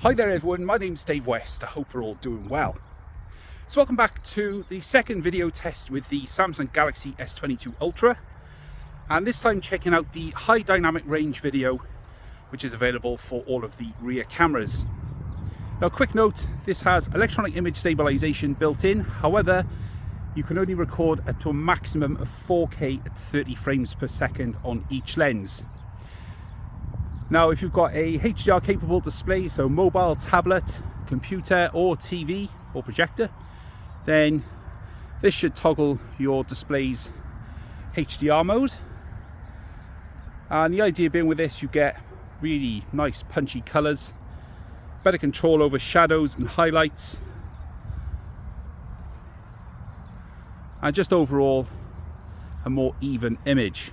Hi there everyone, my name's Dave West. I hope we're all doing well. So welcome back to the second video test with the Samsung Galaxy S22 Ultra, and this time checking out the high dynamic range video which is available for all of the rear cameras. Now, quick note, this has electronic image stabilization built in. However, you can only record up to a maximum of 4K at 30 frames per second on each lens. Now, if you've got a HDR capable display, so mobile, tablet, computer or TV or projector, then this should toggle your display's HDR mode. And the idea being with this, you get really nice punchy colors, better control over shadows and highlights, and just overall a more even image.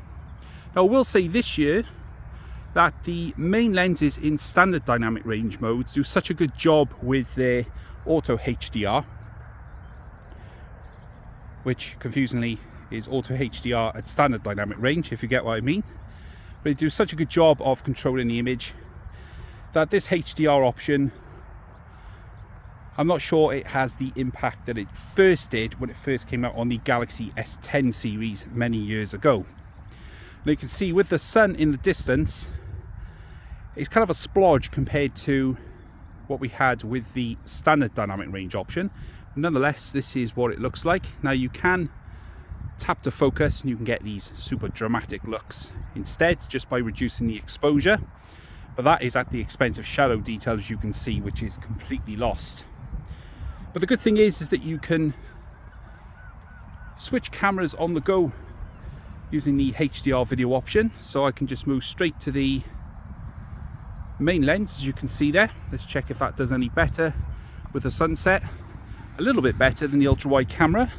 Now, I will say this year that the main lenses in standard dynamic range modes do such a good job with their auto HDR, which confusingly is auto HDR at standard dynamic range, if you get what I mean. But they do such a good job of controlling the image that this HDR option, I'm not sure it has the impact that it first did when it first came out on the Galaxy S10 series many years ago. And you can see with the sun in the distance, it's kind of a splodge compared to what we had with the standard dynamic range option. Nonetheless, this is what it looks like. Now, you can tap to focus and you can get these super dramatic looks instead just by reducing the exposure, but that is at the expense of shadow detail, as you can see, which is completely lost. But the good thing is that you can switch cameras on the go using the HDR video option. So I can just move straight to the main lens, as you can see there. Let's check if that does any better with the sunset. A little bit better than the ultra wide camera,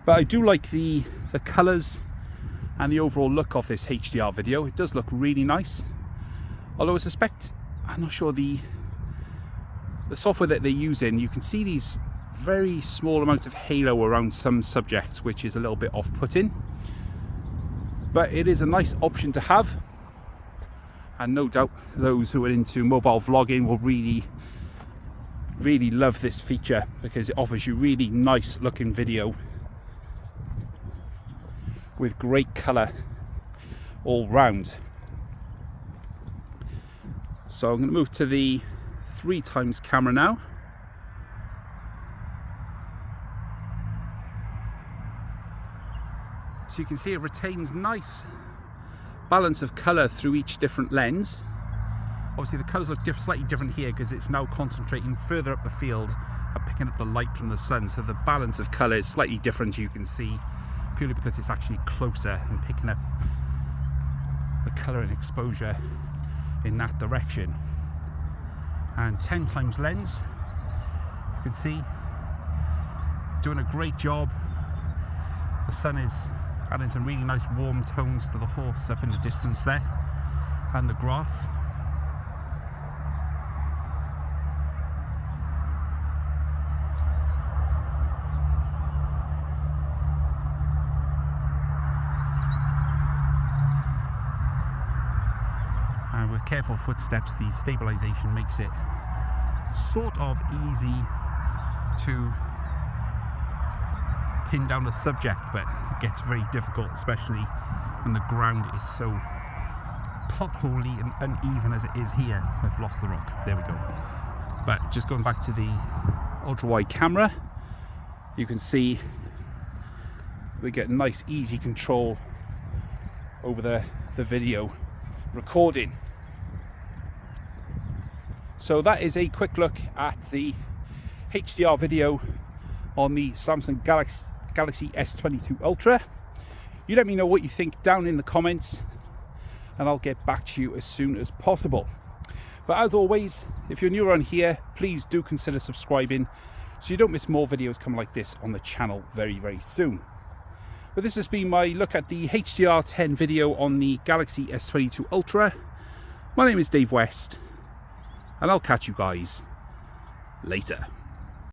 but I do like the colors and the overall look of this HDR video. It does look really nice, although I suspect, I'm not sure, the software that they're using, you can see these very small amounts of halo around some subjects, which is a little bit off-putting, but it is a nice option to have. And no doubt those who are into mobile vlogging will really love this feature, because it offers you really nice looking video with great color all round. So I'm going to move to the 3x camera now. So you can see it retains nice balance of color through each different lens. Obviously the colors look slightly different here because it's now concentrating further up the field and picking up the light from the sun, so the balance of color is slightly different, you can see, purely because it's actually closer and picking up the color and exposure in that direction. And 10x lens, you can see, doing a great job. The sun is adding some really nice warm tones to the horse up in the distance there, and the grass. And with careful footsteps, the stabilization makes it sort of easy to pin down the subject, but it gets very difficult, especially when the ground is so potholey and uneven as it is here. I've lost the rock, there we go. But just going back to the ultra wide camera, you can see we get nice easy control over the video recording. So that is a quick look at the HDR video on the Samsung Galaxy S22 Ultra. You let me know what you think down in the comments, and I'll get back to you as soon as possible. But as always, if you're new around here, please do consider subscribing so you don't miss more videos coming like this on the channel very soon. But this has been my look at the HDR10 video on the Galaxy S22 Ultra. My name is Dave West, and I'll catch you guys later.